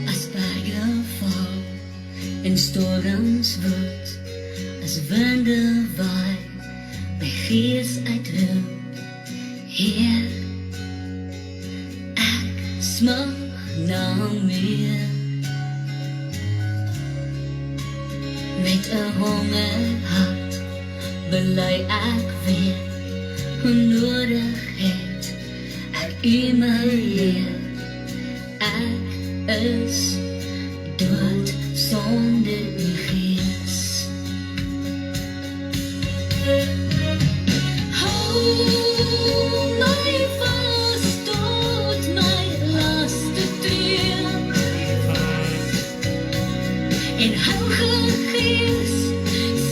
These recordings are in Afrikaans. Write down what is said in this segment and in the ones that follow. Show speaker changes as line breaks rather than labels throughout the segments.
As bergen val en storms woed, as winde waai, my gees uitroep, Heer, ek smag na meer. Met 'n honger hart bely ek weer hoe nodig het ek U my Heer. Ek is dood sonder U Gees. Hou my vas tot my laaste tree, en Heilige Gees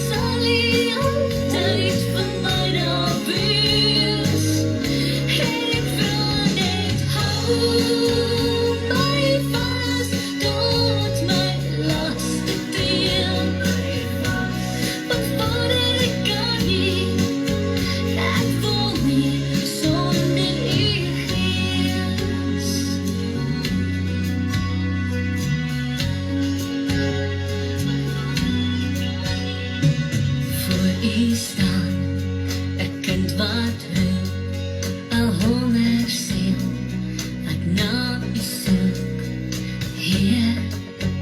sal U altyd vir my daar wees. En ek vra net, hou my vas tot my laaste tree, want Vader, ek kan nie, ek wil nie sonder U Gees. Voor U staan 'n kind wat roep, 'n honger siel wat na U soek. Heer,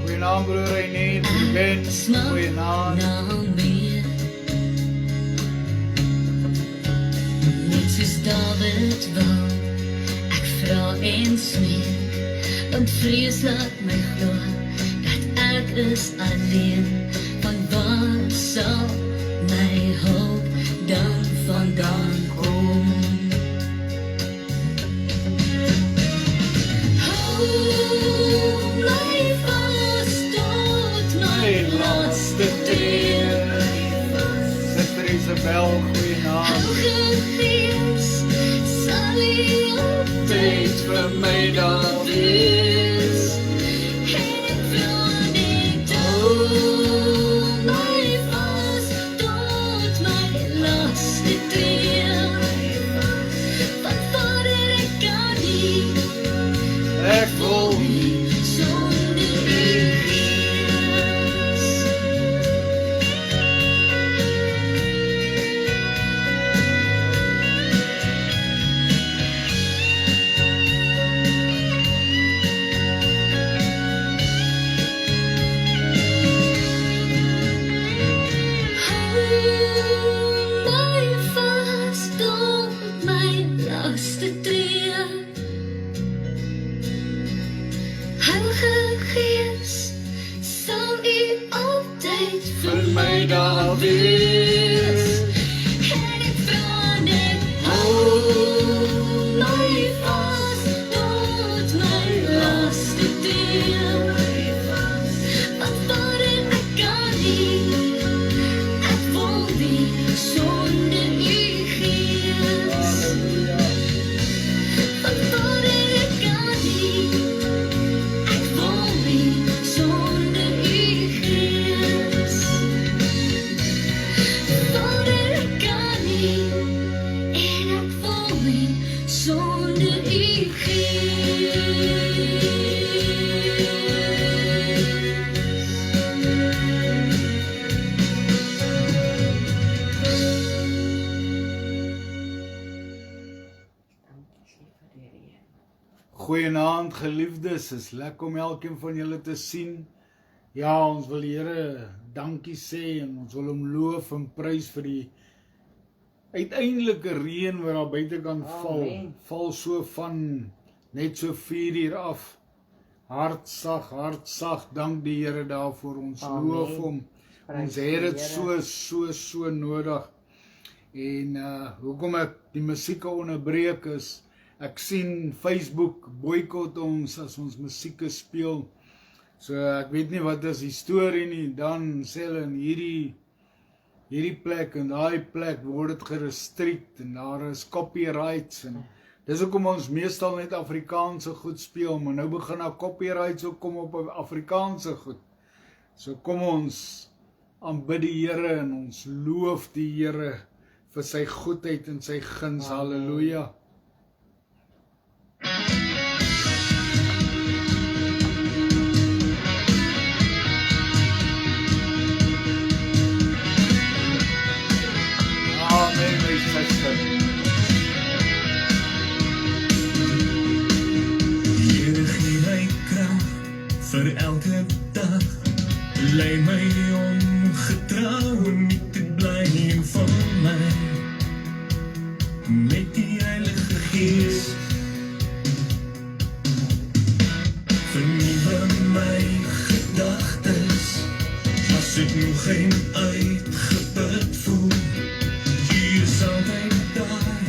Goeienaand broer René,
ek
Ben,
smag
goeienaand.
na meer. Net soos Dawid wou, ek vra en smeek, want vrees laat my glo dat ek is alleen. Van waar sal my hoop dan vandaan kom? Hou my vas tot my laaste tree,
Sister Isabel, goeienaand.
Heilige Gees sal U altyd vir my daar wees. En ek vra net, hou my vas tot my laaste tree, want Vader, ek kan nie,
Ek wil nie
sonder U Gees. Hou my vas tot my laaste tree, Heilige Gees sal U altyd vir my daar wees. En ek vra net, hou my vas tot my laaste tree, want Vader, ek kan nie, ek wil nie sonder U Gees. Want Vader, ek kan nie, ek wil nie sonder U Gees. Vader, ek kan nie, en ek wil nie sonder U Gees.
Goeienaand geliefdes, is lekker om elkeen van julle te sien. Ja, ons wil die Here dankie sê en ons wil hom loof en prys vir die uiteindelike reën wat daar buitekant val. Val so van net so 4 uur af. Hartsag, dank die Here daarvoor. Ons loof hom. Ons het dit so nodig. En hoekom ek die musiek onderbreek is, ek sien Facebook boycott ons as ons musieke speel. So ek weet nie wat is die storie nie, dan sê hulle in hierdie plek en daai plek word dit gerestrict en daar is copyrights en dis hoekom ons meestal net Afrikaanse goed speel, maar nou begin daar copyrights ook kom op Afrikaanse goed. So kom ons aanbid die Here en ons loof die Here vir sy goedheid en sy guns. Halleluja. Amen, my suster.
Here gee my krag vir elke dag. Lei my om getrou en nie te bly van my. Met die Heilige Gees vernuwe my gedagtes. As ek nog geen uitgeput voel, hier is altyd daar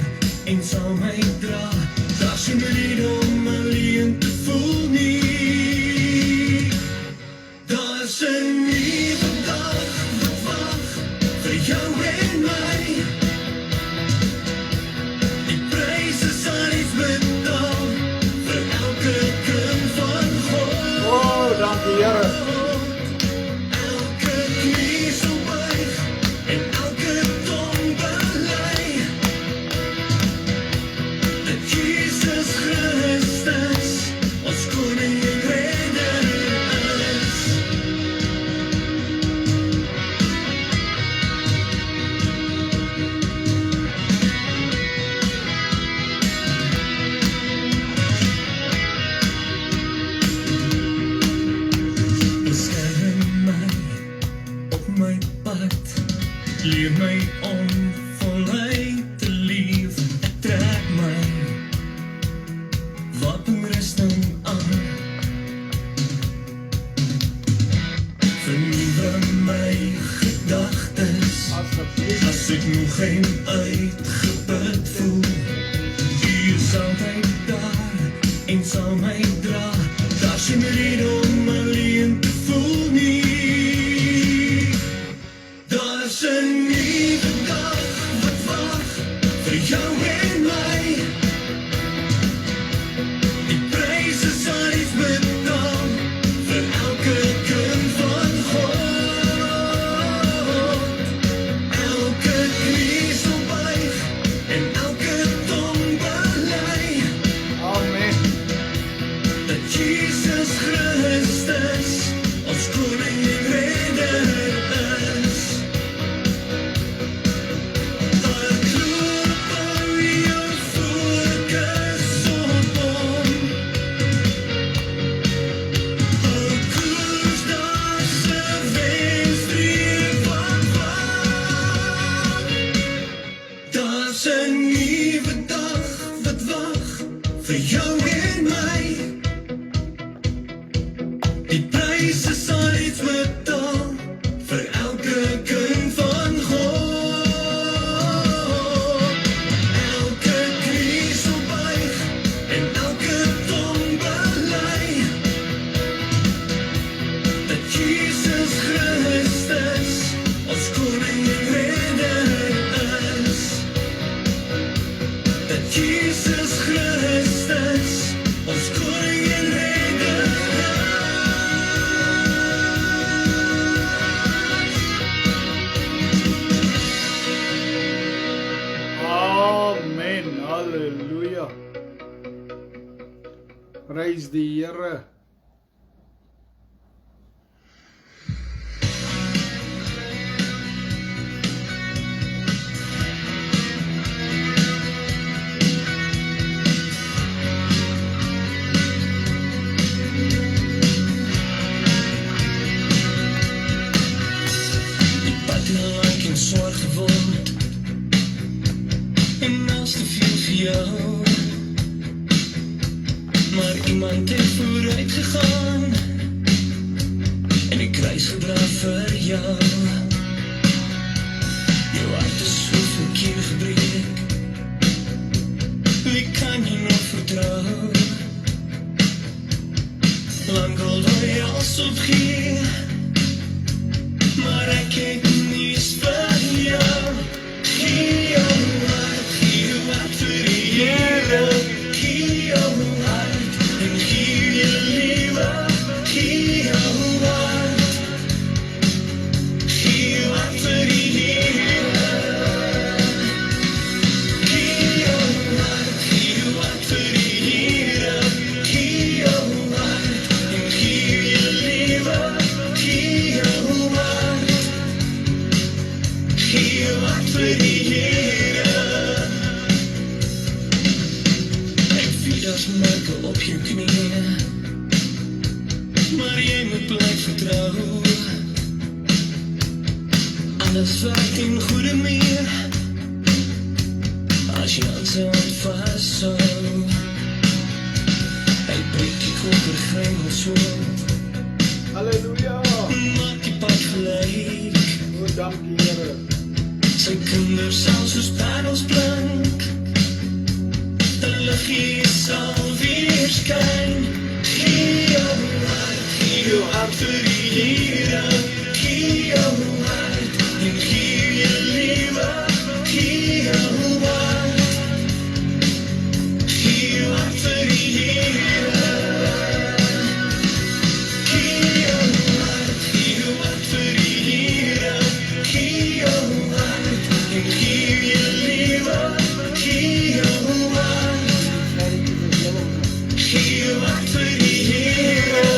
en sal my dra. Daar's geen rede om alleen te voel nie. Daar's 'n nuwe dag wat wag vir jou en my. Die pryse sal iets betaal vir elke kind van God.
Oh, dankie Here.
Elke knie sal buig en elke tong bely dat Jesus Christus ons koning en redder is. Beskerm my op my pad, leer my om voluit te lief. Ek trek my wapenrusting aan, vernuwe my gedagtes.
Asseblief.
As ek nog geen uitgeput voel, hier is altyd daar en sal my dra. Daar's geen rede om alleen te voel nie. Daar's 'n nuwe dag wat wag vir jou en my. Die pryse sal iets betaal vir elke kind van God. Elke knie sal buig en elke tong bely
Amen.
dat Jesus Christus ons koning en redder is. Daar klop al jou fokus op hom. Al koers daar se wenstreep wat wag. Daar's 'n nuwe dag wat wag vir jou en my. Die pryse sal iets betaal vir elke kind van God. Elke knie sal buig en elke tong bely dat Jesus Christus ons koning en redder is. Dat Jesus Christus ons koning en redder is.
Amen. Halleluja. Prys die Here.
Die pad is lank en zwaar geworden en als te veel voor jou. Maar iemand heeft vooruit gegaan en die kruis gedra vir jou. Jou hart is soveel keer gebreek, wie kan jy nog vertrou? Lang al wil jy alles opgee, maar ek het niets vir jou. Gee jou hart vir die Here. Gee jou hart en gee jou lewe. Gee jou hart. jou hart vir die Here. Ek weet daar's marke op jou knieë, maar jy moet bly vertrou. Alles werk in goeie meer, as jy aan sy hand vashou. Hy breek die kopergrendel so,
Halleluja.
maak die pad gelyk.
O, dankie Here.
Sy kinders sal soos parels blink, 'n liggie sal weer skyn. Gee jou hart vir die Here, gee jou hart en gee jou lewe, gee jou hart vir die Here. Gee jou hart vir die Here, gee jou hart en gee jou lewe, gee jou hart vir die Here.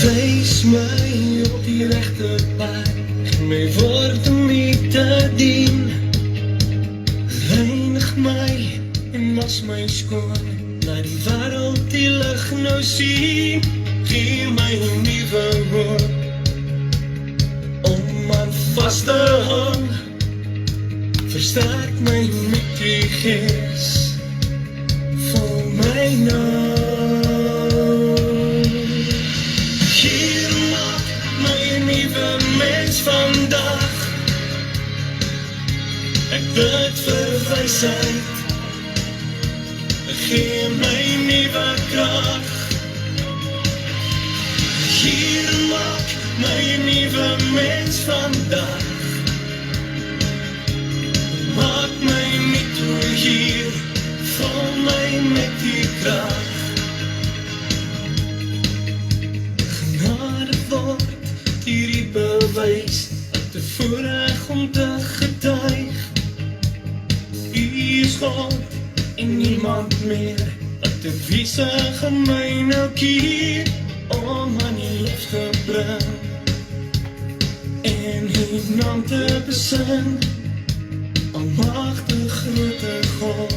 Wys my op die regte pad, my woord om nie te dien. Reinig my en was my skoon, laat die wêreld die lig nou sien. Gee my 'n nuwe hoop om aan vas te hang. Versterk my met die Gees, vol my naam. Hier maak my 'n nuwe mens vandag. Ek bid vir wysheid, gee my nuwe krag. Hier maak my 'n nuwe mens vandag. Maak my nie toe hier, vul my met die krag. Genade word hierdie bewys, dat te voorreg om te getuig. U is God en niemand meer, dat te wiesig my nou kier, om aan die lief te bring, en u naam te besing. Almagtige grote God,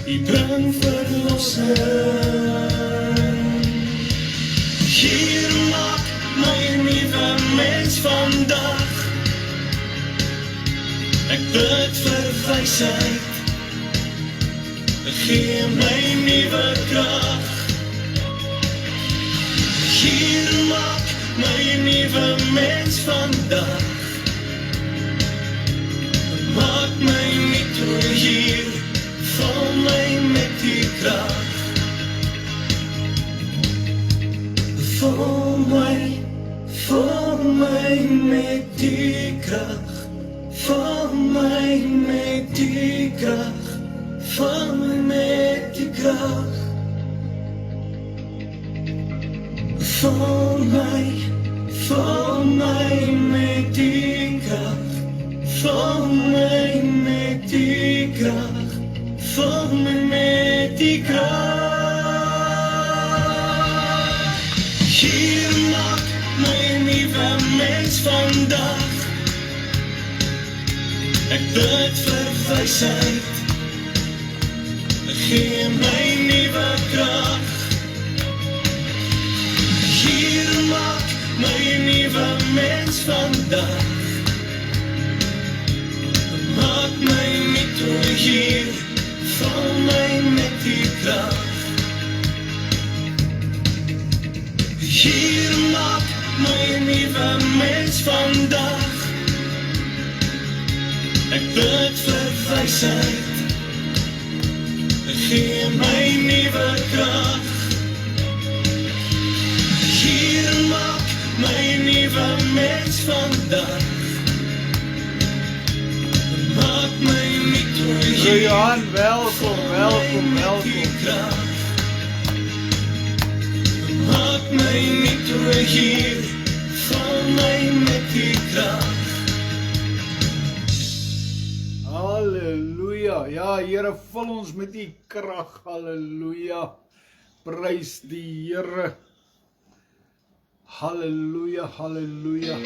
U bring verlossing. Hier maak my 'n nuwe mens vandag. Ek bid vir wysheid, gee my nuwe krag. Hier maak my 'n nuwe mens vandag. Maak my nie toe hier, vul my met die krag. Vul my met die krag. Vul my met die krag. Vul my met die krag. Vul my met die krag. Vul my met die krag, vul my met die krag. Hier maak my 'n nuwe mens vandag. Ek bid vir wysheid, gee my nuwe krag. mens vandag. Maak my net hier, val my met die krag. Hier maak my nuwe mens vandag. Ek bid vir wysheid, gee my nuwe krag. Hier maak my nuwe mens vandag. Maak my nuwe hier,
Johan, welkom, welkom, welkom.
maak my nuwe hier, val my met die krag.
Halleluja, ja, Here, vul ons met die krag, halleluja, prys die Here, halleluja, halleluja.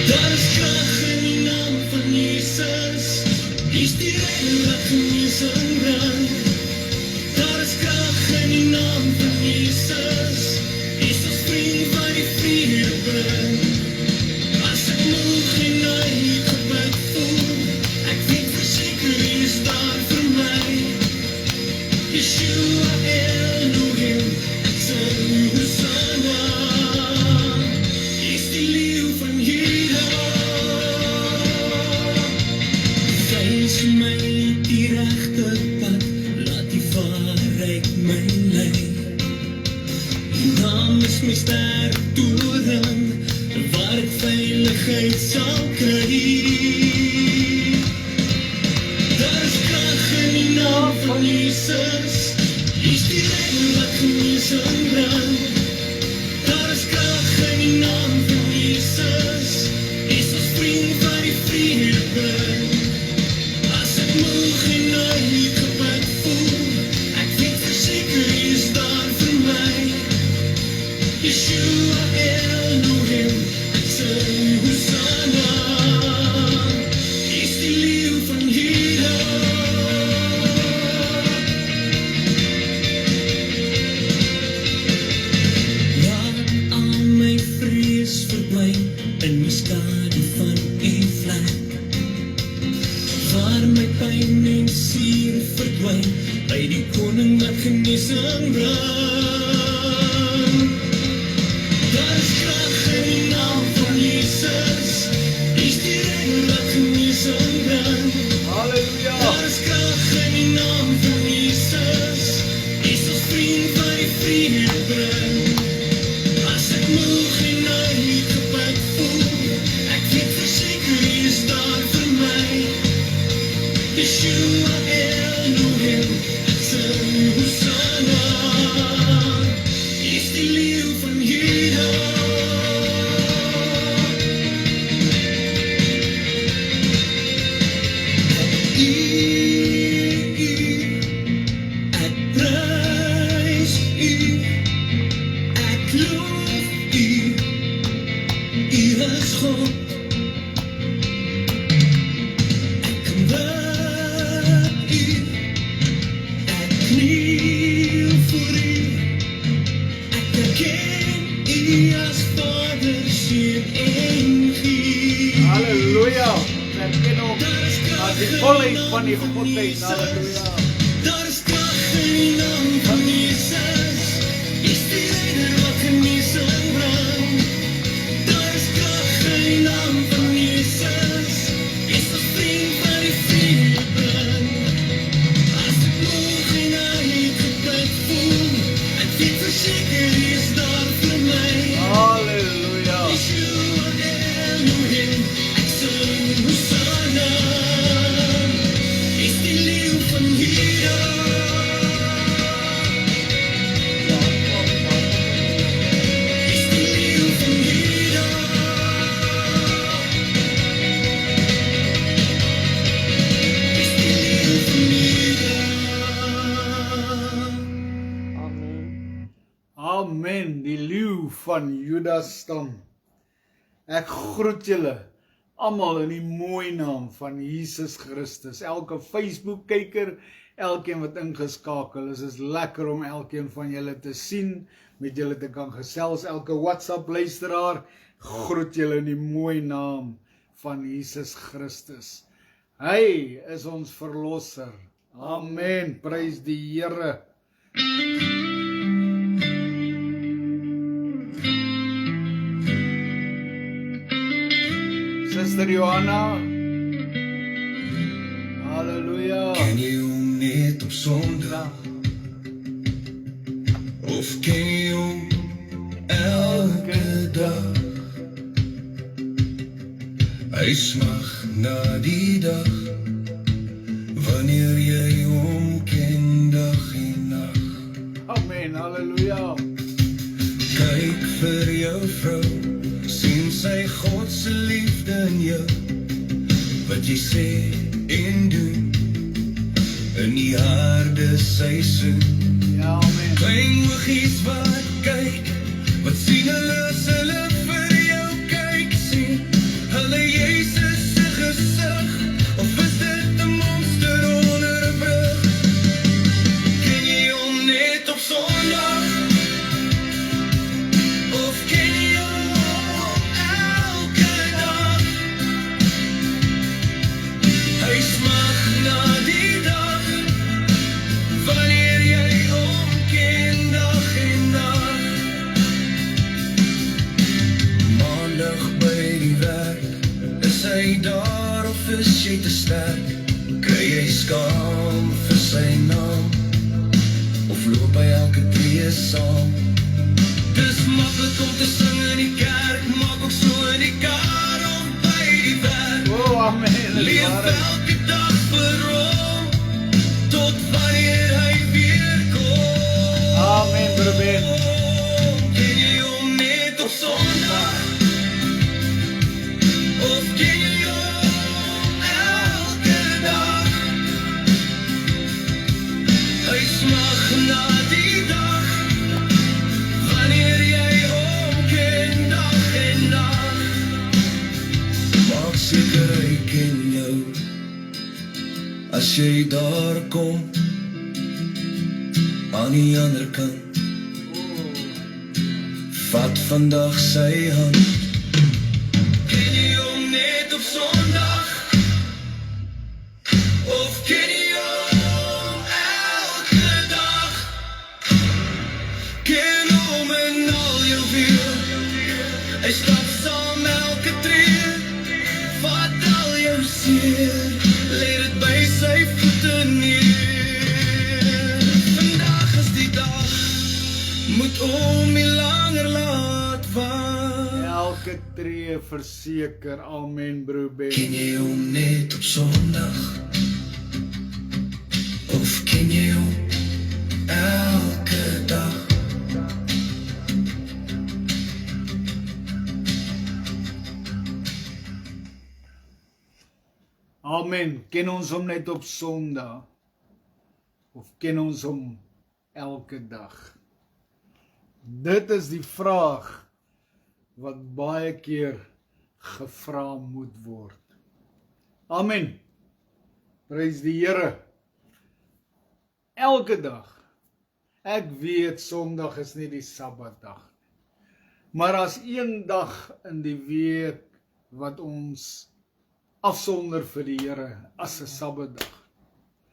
Daar is krag in die naam van Jesus, die is die rede wat genesing bring. Daar is krag in die naam van Jesus, is ons vriend wat die vrede bring. As ek moeg en uitgeput voel, ek weet verseker hy is daar vir my. Yeshua Elohim, ek sing Hosanna. Hy is die leeu van Juda. Wys my die regte pad, laat die waarheid my lei. Die naam is my sterk toren, waar ek veiligheid sal kry. Daar is krag in die naam van Jesus, hy is die rede wat genesing bring. Daar is krag in die naam van Jesus, hy is ons vriend wat die vrede bring. As ek moeg en uitgeput voel, ek weet verseker hy is daar vir my. Yeshua Elohim, ek sing Hosanna. Hy is die leeu van Juda. Laat al my vrees verdwyn in my skade van u vlek. Waar my pyn en sier verdwyn, by die koning wat genesing bring. Daar is krag in die naam van Jesus, hy is die rede wat genesing bring.
Halleluja,
Daar is krag in die naam van Jesus, hy is ons vriend wat die vrede bring. As ek moeg en uitgeput voel, ek weet verseker hy is daar vir my. Yeshua Elohim, ek sing Hosanna. Hy is die leeu van Juda. Ek prys u, ek loof u, u is God. Ek aanbid u, ek kniel voor u, ek erken u as Vader, Seun en Gees.
halleluja, erken op,
Daar is krag
as die
in
volheid van die
naam
godheid,
Jesus.
halleluja.
Daar is krag in die naam van Jesus, is die rede wat genesing bring. Daar is krag in die naam van Jesus, is ons vriend wat die vrede bring. As ek moeg en uitgeput voel, ek weet verseker hy is daar vir my.
Halleluja,
Yeshua Elohim, ek sing Hosanna. Is die leeu van Juda. Is die leeu van Juda. Is die leeu van Juda.
amen, die leeu van Judas stam. Ek groet julle almal in die mooi naam van Jesus Christus, elke Facebook kyker elkeen wat ingeskakel is lekker om elkeen van julle te sien, met julle te kan gesels, elke WhatsApp luisteraar, groet julle in die mooi naam van Jesus Christus. Hy is ons verlosser. Amen, prys die Here. Suster Johanna, halleluja.
Ken jy hom net op Sondag? Of ken jy hom elke dag? Hy smag na die dag, wanneer jy hom ken dag en nag.
Amen, halleluja.
Kyk vir jou vrou, sien sy God se liefde in jou, wat jy sê en doen, in die harde seisoen.
Ja, amen.
Klein oogies wat kyk, wat sien hulle as hulle vir jou kyk, sien hulle Jesus se gesig, of is dit 'n monster onder 'n brug? Ken jy hom net op Sondag? Of ken jy hom elke dag? Hy smag na die dag, wanneer jy hom ken dag en nag. Maandag by die werk, is hy daar of is jy te sterk? Kry jy skaam vir sy naam, of loop hy elke tree saam? Dis maklik om te sing in die kerk, maak ook so in die kar of by die werk.
Oh, amen.
Leef elke dag vir hom, tot wanneer hy weer kom.
Amen, broer Ben.
Ken jy hom net op Sondag? Of ken jy hom elke dag? Hy smag na die dag, wanneer jy hom ken dag en nag. Maak seker hy ken jou, as jy daar kom, aan die ander kant. Vat vandag sy hand. Ken jy hom net op Sondag? Of ken jy hom elke dag? Ken hom in al jou wiel, hy stap saam elke tree, vat al jou seer, lê dit by sy voete neer. Vandag is die dag, moet hom nie langer laat wag.
Elke tree verseker, amen, broer Ben.
Ken jy hom net op Sondag? Of ken jy hom elke dag?
Amen, ken ons hom net op Sondag? Of ken ons hom elke dag? Dit is die vraag wat baie keer gevra moet word. Amen. Prys die Here. Elke dag. Ek weet Sondag is nie die Sabbatdag nie. Maar as een dag in die week wat ons afsonder vir die Here as 'n Sabbatdag.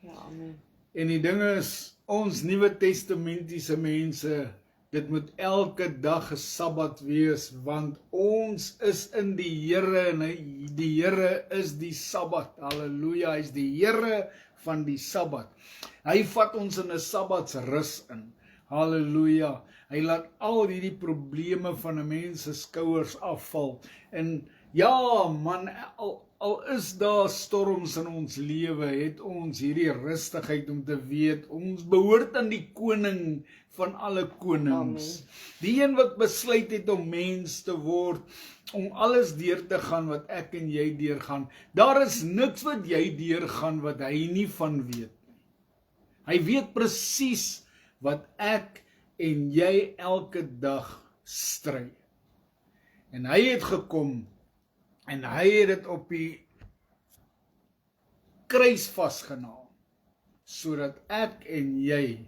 Ja, amen.
En die ding is, ons Nuwe Testamentiese mense, dit moet elke dag 'n Sabbat wees, want ons is in die Here en die Here is die Sabbat. Halleluja, hy is die Here van die Sabbat. Hy vat ons in 'n Sabbatsrus in. Halleluja. Hy laat al hierdie probleme van 'n mens se skouers afval. En ja, man, al is daar storms in ons lewe, het ons hierdie rustigheid om te weet, ons behoort aan die koning van alle konings.
Amen.
Die een wat besluit het om mens te word, om alles deur te gaan wat ek en jy deurgaan. Daar is niks wat jy deurgaan wat hy nie van weet. Hy weet presies wat ek en jy elke dag stry. En hy het gekom en hy het dit op die kruis vasgenaal. sodat ek en jy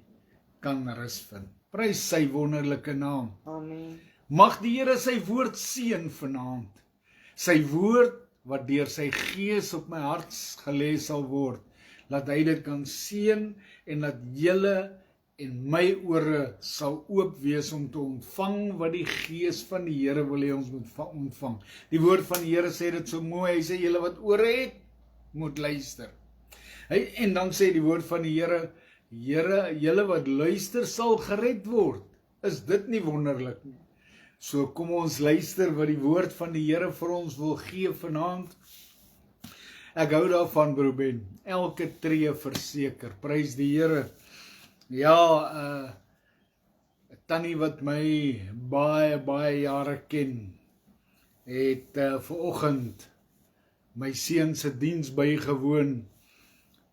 kan rus vind. Prys sy wonderlike naam.
Amen.
Mag die Here sy woord seën vanaand. Sy woord wat deur sy gees op my hart gelê sal word, laat hy dit kan seën en dat julle en my ore sal oop wees om te ontvang wat die gees van die Here wil hê ons moet ontvang. Die woord van die Here sê dit so mooi, hy sê julle wat ore het, moet luister. En dan sê die woord van die Here, julle wat luister sal gered word. Is dit nie wonderlik nie? So kom ons luister wat die woord van die Here vir ons wil gee vanaand. Ek hou daarvan, broer Ben, elke tree verseker, prys die Here. Ja, tannie wat my baie jare ken, het vanoggend my seun se diens bygewoon,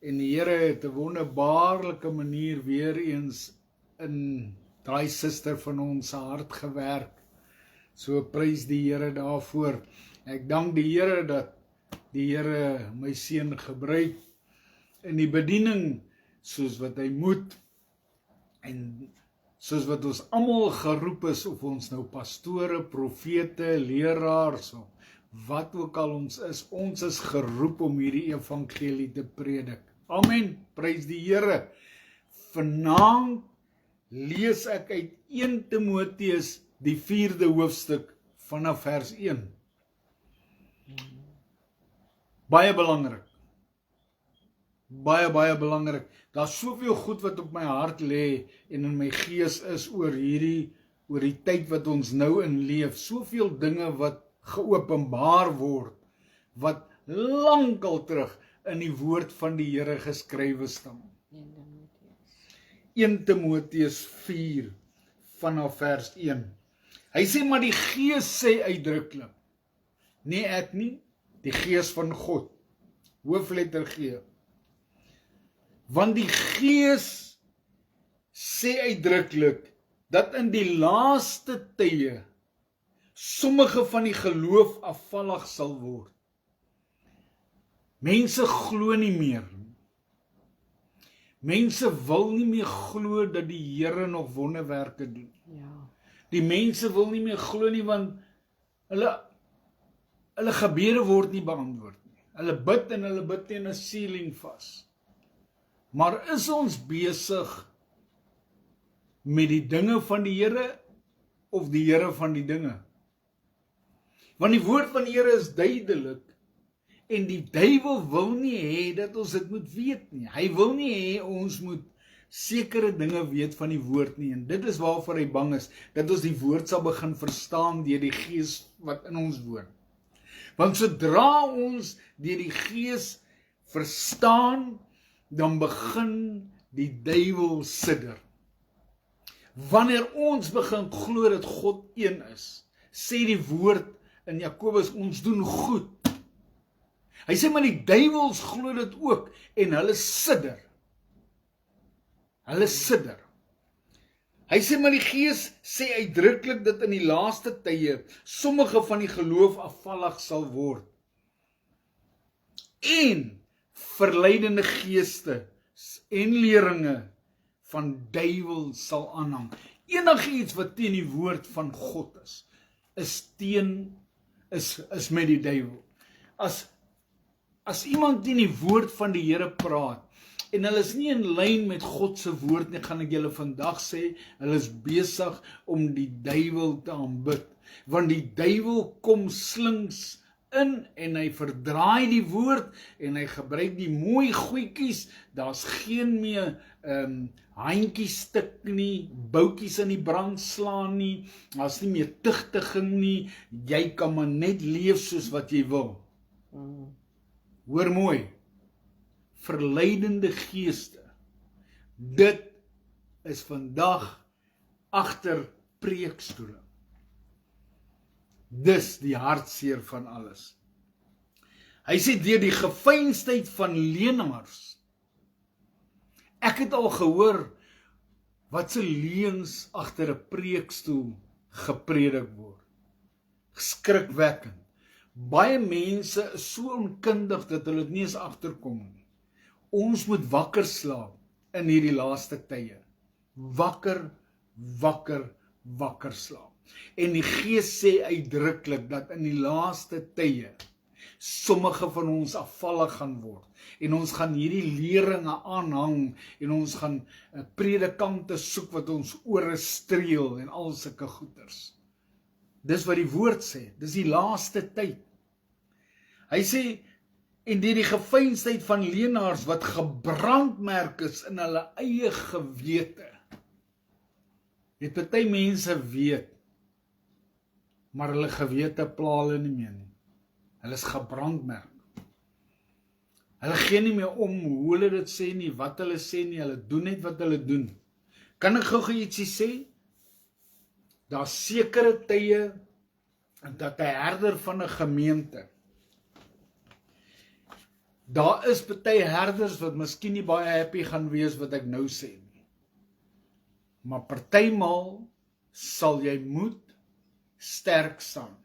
en die Here het 'n wonderbaarlike manier weer eens in daai suster van ons se hart gewerk. So prys die Here daarvoor. Ek dank die Here dat die Here my seun gebruik in die bediening soos wat hy moet, en soos wat ons almal geroep is, of ons nou pastore, profete, leraars, of wat ook al ons is geroep om hierdie evangelie te predik. Amen, prys die Here. Vanaand lees ek uit 1 Timoteus die 4de hoofstuk vanaf vers 1. Baie belangrik. Baie belangrik. Daar's soveel goed wat op my hart lê en in my gees is oor die tyd wat ons nou in leef. Soveel dinge wat geopenbaar word, wat lankal terug in die woord van die Here geskrywe staan. 1 Timoteus 4 vanaf vers 1. Hy sê, maar die Gees sê uitdruklik, nie ek nie, die Gees van God, hoofletter G. Want die Gees sê uitdruklik, dat in die laaste tye, sommige van die geloof afvallig sal word. Mense glo nie meer. Mense wil nie meer glo dat die Here nog wonderwerke doen.
Ja.
Die mense wil nie meer glo nie, want hulle gebede word nie beantwoord nie. Hulle bid en hulle bid teen 'n ceiling vas. Maar is ons besig met die dinge van die Here of die Here van die dinge? Want die woord van die Here is duidelik, en die duiwel wil nie hê dat ons dit moet weet nie. Hy wil nie hê ons moet sekere dinge weet van die woord nie, en dit is waarvoor hy bang is, dat ons die woord sal begin verstaan deur die Gees wat in ons woon. Want sodra ons deur die Gees verstaan, dan begin die duiwel sidder. Wanneer ons begin glo dat God een is, sê die woord in Jakobus, ons doen goed. Hy sê, maar die duiwels glo dit ook, en hulle sidder. Hulle sidder. Hy sê, maar die Gees sê uitdruklik dat in die laaste tye sommige van die geloof afvallig sal word. En verleidende geeste en leringe van duiwel sal aanhang. Enigiets wat teen die woord van God is met die duiwel. As iemand teen die woord van die Here praat, en hulle is nie in lyn met God se woord nie, gaan ek julle vandag sê, hulle is besig om die duiwel te aanbid. Want die duiwel kom slinks in, en hy verdraai die woord, en hy gebruik die mooi goedjies, daar's geen meer handjies stik nie, boutjies in die brand slaan nie, daar's nie meer tugtiging nie, jy kan maar net leef soos wat jy wil. Hoor mooi, verleidende geeste, dit is vandag agter preekstoele. Dis die hartseer van alles. Hy sê deur die gefeinsdheid van leenaars. Ek het al gehoor wat se leuns agter 'n preekstoel gepredik word. Skrikwekkend. Baie mense is so onkundig dat hulle dit nie eens agterkom nie. Ons moet wakker slaap in hierdie laaste tye. Wakker slaap. En die Gees sê uitdruklik dat in die laaste tye sommige van ons afvallig gaan word. En ons gaan hierdie leringe aanhang en ons gaan predikante soek wat ons ore streel en al sulke goeters. Dis wat die woord sê, dis die laaste tyd. Hy sê, en deur die geveinsdheid van leenaars wat gebrandmerk is in hulle eie gewete. Het party mense weet, maar hulle gewete pla hulle nie meer nie. Hulle is gebrandmerk. Hulle gee nie meer om hoe hulle dit sê nie, wat hulle sê nie, hulle doen net wat hulle doen. Kan ek gou ietsie sê? Daar sekere tye dat 'n herder van 'n gemeente, daar is party herders wat miskien nie baie happy gaan wees wat ek nou sê nie. Maar partymal sal jy moet sterk staan.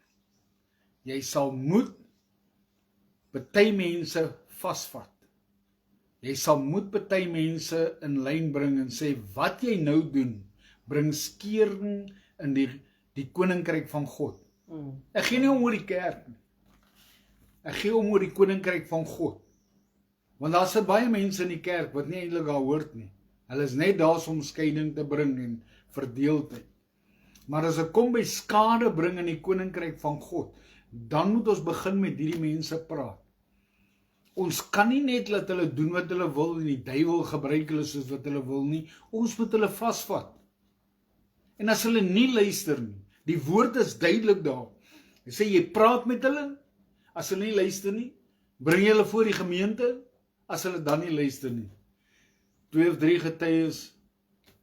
Jy sal moet party mense vasvat. Jy sal moet party mense in lyn bring en sê, wat jy nou doen, bring skeuring in die koninkryk van God. Ek gee nie om oor die kerk nie. Ek gee om oor die koninkryk van God. Want daar sit baie mense in die kerk wat nie eintlik daar hoort nie. Hulle is net daar om skeiding te bring en verdeeldheid. Maar as ek kom by skade bring in die koninkryk van God, dan moet ons begin met hierdie mense praat. Ons kan nie net laat hulle doen wat hulle wil en die duiwel gebruik hulle soos wat hulle wil nie. Ons moet hulle vasvat. En as hulle nie luister nie, die woord is duidelik daar. Hy sê jy praat met hulle, as hulle nie luister nie, bring jy hulle voor die gemeente, as hulle dan nie luister nie. 2 of 3 getuies,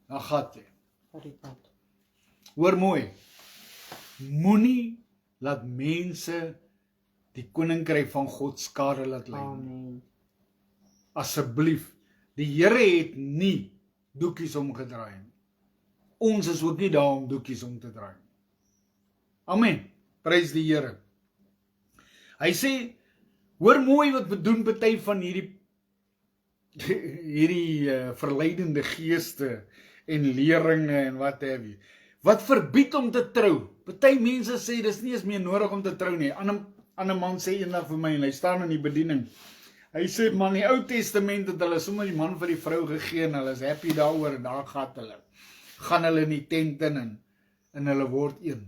dan gat jy. Hoor mooi, moenie laat mense die koninkryk van God skade laat lei.
Amen.
Asseblief, die Here het nie doekies omgedraai nie. Ons is ook nie daar om doekies om te draai. Amen. Prys die Here. Hy sê, hoor mooi wat bedoen party van hierdie verleidende geeste en leringe en wat heb jy. Wat verbied om te trou. Party mense sê, dis nie eens meer nodig om te trou nie. Ander man sê eendag vir my, en hy staan in die bediening. Hy sê, man, die Ou Testament het hulle sommer die man vir die vrou gegee, en hulle is happy daaroor, en daar gaat hulle. Gaan hulle in die tent in, en hulle word een.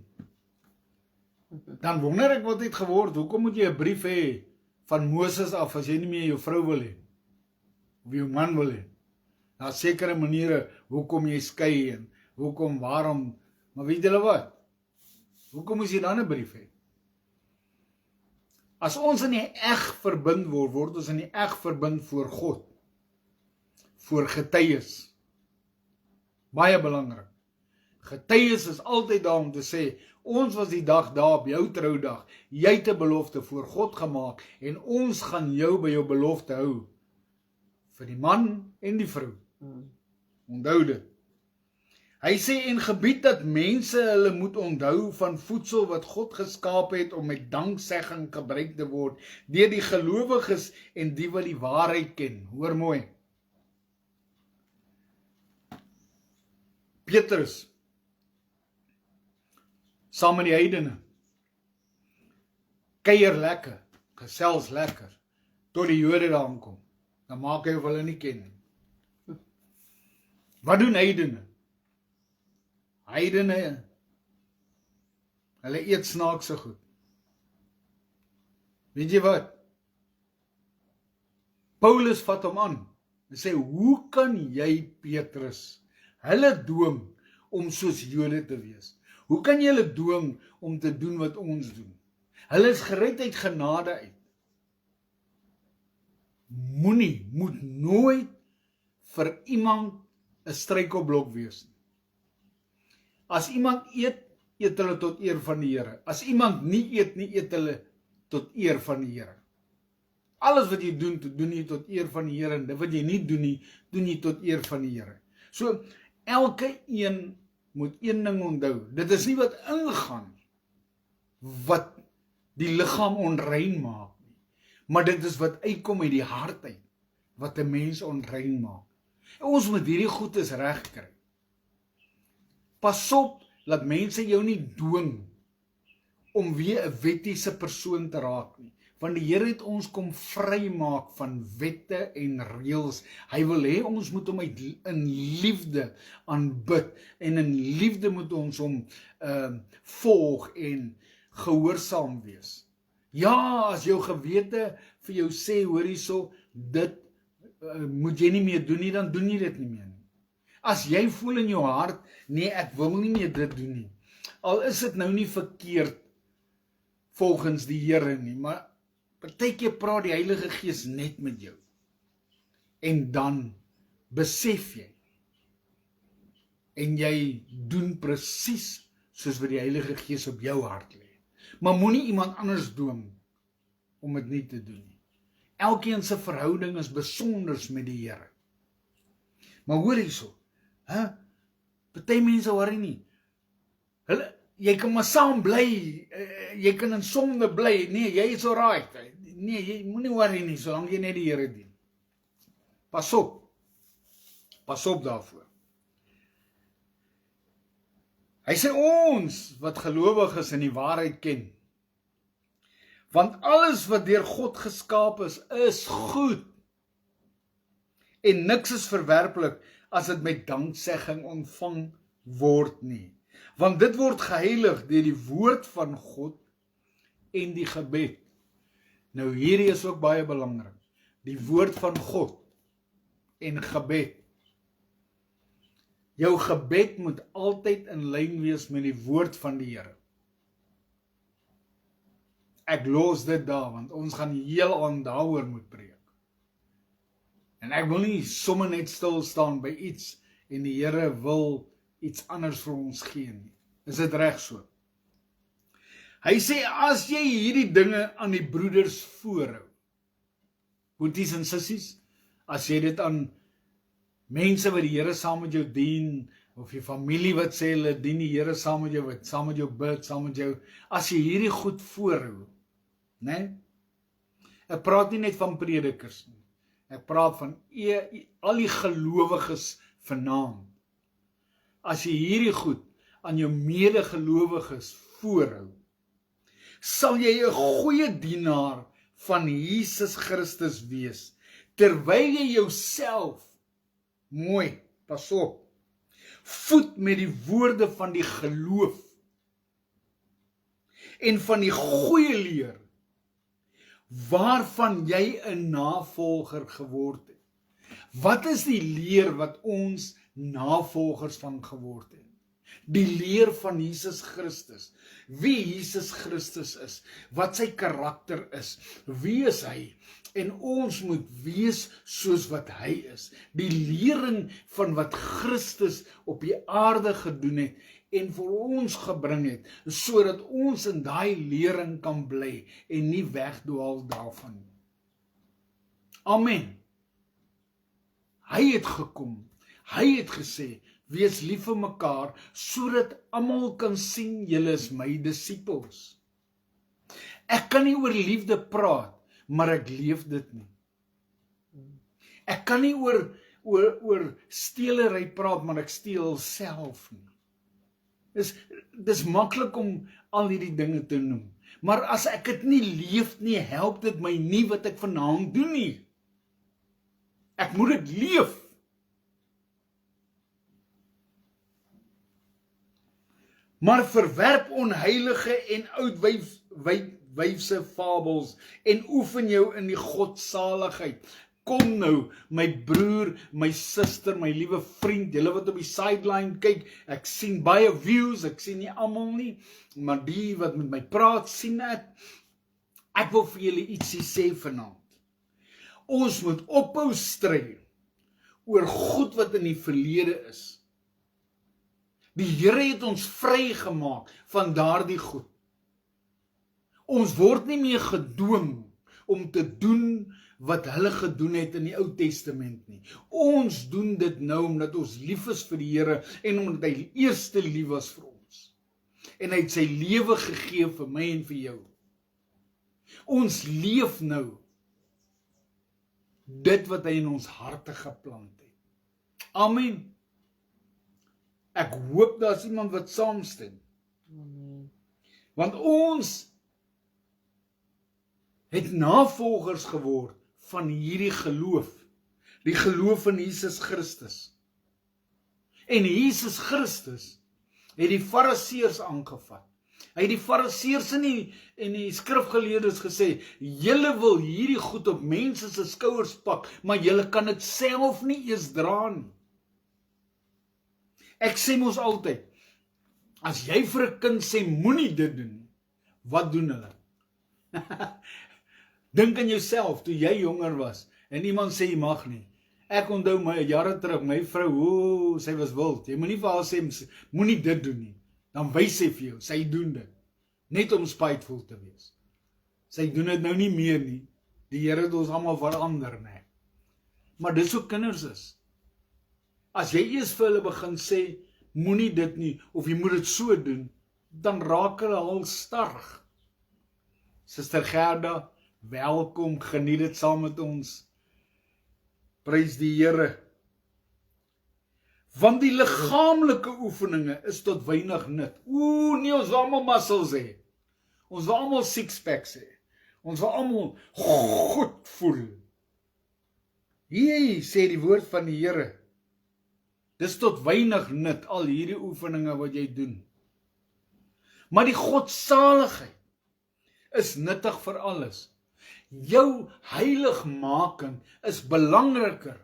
Dan wonder ek wat het geword, hoekom moet jy 'n brief hê van Moses af, as jy nie meer jou vrou wil hê, of jou man wil hê. Daar is sekere maniere, hoekom jy skei, en hoekom, waarom, maar weet julle wat? Hoekom moet jy dan 'n brief hê? As ons in die eg verbind word, word ons in die eg verbind voor God, voor getuies. Baie belangrik. Getuies is altyd daar om te sê, ons was die dag daar op jou troudag, jy het 'n belofte voor God gemaak, en ons gaan jou by jou belofte hou, vir die man en die vrou. Onthou dit. Hy sê, en gebied dat mense hulle moet onthou van voedsel wat God geskaap het om met danksegging gebruik te word, deur die gelowiges en die wat die waarheid ken. Hoor mooi. Petrus, saam met die heidene, kuier lekker, gesels lekker, tot die Jode daar aankom. Dan maak hy of hulle nie ken nie. Wat doen heidene? Heidene, hulle eet snaakse goed. Weet jy wat? Paulus vat hom aan. Hy sê, hoe kan jy, Petrus, hulle dwing om soos Jode te wees? Hoe kan jy hulle dwing om te doen wat ons doen? Hulle is gered uit genade uit. Moet nooit vir iemand 'n struikelblok wees nie. As iemand eet, eet hulle tot eer van die Here. As iemand nie eet nie, eet hulle tot eer van die Here. Alles wat jy doen, doen jy tot eer van die Here, en dit wat jy nie doen nie, doen jy tot eer van die Here. So, elke een moet een ding onthou, dit is nie wat ingaan, wat die liggaam onrein maak nie, maar dit is wat uitkom uit die hart uit. wat 'n mens onrein maak. En ons moet hierdie goedes regkry. Pas op, laat mense jou nie dwing om weer 'n wettiese persoon te raak nie. Want die Here het ons kom vrymaak van wette en reëls. Hy wil hê ons moet hom in liefde aanbid en in liefde moet ons hom volg en gehoorsaam wees. Ja, as jou gewete vir jou sê, hoor hierso, dit moet jy nie meer doen nie, dan doen jy dit nie meer nie. As jy voel in jou hart, nee, ek wil nie meer dit doen nie. Al is dit nou nie verkeerd volgens die Here nie, maar partykeer praat die Heilige Gees net met jou. En dan besef jy. En jy doen presies soos wat die Heilige Gees op jou hart lê. Maar moenie iemand anders dwing om dit nie te doen nie. Elkeen se verhouding is besonders met die Here. Maar hoor hierso, party mense worry nie. Jy kan maar saam bly, jy kan in sonde bly, nee, jy is alright. Nee, jy moenie worry nie, solank jy net die Here dien. Pas op daarvoor. Hy sê ons wat gelowig is in die waarheid ken. Want alles wat deur God geskaap is goed. En niks is verwerplik as dit met danksegging ontvang word nie. Want dit word geheilig deur die woord van God en die gebed. Nou hierdie is ook baie belangrik. Die woord van God en gebed. Jou gebed moet altyd in lyn wees met die woord van die Here. Ek los dit daar, want ons gaan heel aan daaroor moet preek. En ek wil nie sommer net stil staan by iets, en die Here wil iets anders vir ons gee nie. Is dit reg so? Hy sê, as jy hierdie dinge aan die broeders voorhou, boeties en sissies, as jy dit aan mense wat die Here saam met jou dien, of jy familie wat sê hulle dien die Here saam met jou, wat saam met jou bid, saam met jou, as jy hierdie goed voorhou, né? Ek praat nie net van predikers nie, ek praat van al die gelowiges vanaand. As jy hierdie goed aan jou medegelowiges voorhou, sal jy 'n goeie dienaar van Jesus Christus wees, terwyl jy jouself, mooi, pas op, voed met die woorde van die geloof en van die goeie leer, waarvan jy 'n navolger geword het. Wat is die leer wat ons navolgers van geword het? Die leer van Jesus Christus, wie Jesus Christus is, wat sy karakter is, wie is hy, en ons moet wees soos wat hy is, die lering van wat Christus op die aarde gedoen het, en vir ons gebring het, sodat ons in daai lering kan bly, en nie wegdwaal daarvan. Amen. Hy het gekom, hy het gesê, wees lief vir mekaar, sodat almal kan sien, julle is my disippels. Ek kan nie oor liefde praat, maar ek leef dit nie. Ek kan nie oor steelery praat, maar ek steel self nie. Dis maklik om al hierdie dinge te noem, maar as ek dit nie leef nie, help dit my nie wat ek vanaand doen nie. Ek moet dit leef. Maar verwerp onheilige en oudwyfse fabels en oefen jou in die godsaligheid. Kom nou, my broer, my suster, my liewe vriend, julle wat op die sideline kyk, ek sien baie views, ek sien nie almal nie, maar die wat met my praat, sien ek wil vir julle ietsie sê vanaand. Ons moet ophou stry oor goed wat in die verlede is. Die Here het ons vrygemaak van daardie goed. Ons word nie meer gedwing om te doen wat hulle gedoen het in die Ou Testament nie. Ons doen dit nou omdat ons lief is vir die Here en omdat hy die eerste lief was vir ons. En hy het sy lewe gegee vir my en vir jou. Ons leef nou dit wat hy in ons harte geplant het. Amen. Ek hoop daar is iemand wat saamstem.
Amen.
Want ons het navolgers geword van hierdie geloof. Die geloof in Jesus Christus. En Jesus Christus het die Fariseërs aangevat. Hy het die Fariseërs en die skrifgeleerdes gesê, julle wil hierdie goed op mense se skouers pak, maar julle kan dit self nie eens dra nie. Ek sê mos altyd, as jy vir 'n kind sê, moenie dit doen nie, wat doen hulle? Dink aan jouself, toe jy jonger was, en iemand sê, jy mag nie. Ek onthou my jare terug, my vrou, sy was wild, jy moenie vir haar sê, moenie dit doen nie. Dan wys sy vir jou, sy doen dit, net om spytvol te wees. Sy doen dit nou nie meer nie, die Here het ons almal verander, nee. Maar dis hoe kinders is. As jy eers vir hulle begin sê, moenie dit nie, of jy moet dit so doen, dan raak hulle al starig. Suster Gerda, welkom, geniet dit saam met ons. Prys die Here. Want die liggaamlike oefeninge is tot weinig nut. Nee, ons wil almal muscles hê. Ons wil almal six-packs hê. Ons wil almal goed voel. Hier sê die woord van die Here. Dis tot weinig nut, al hierdie oefeninge wat jy doen. Maar die godsaligheid is nuttig vir alles. Jou heiligmaking is belangriker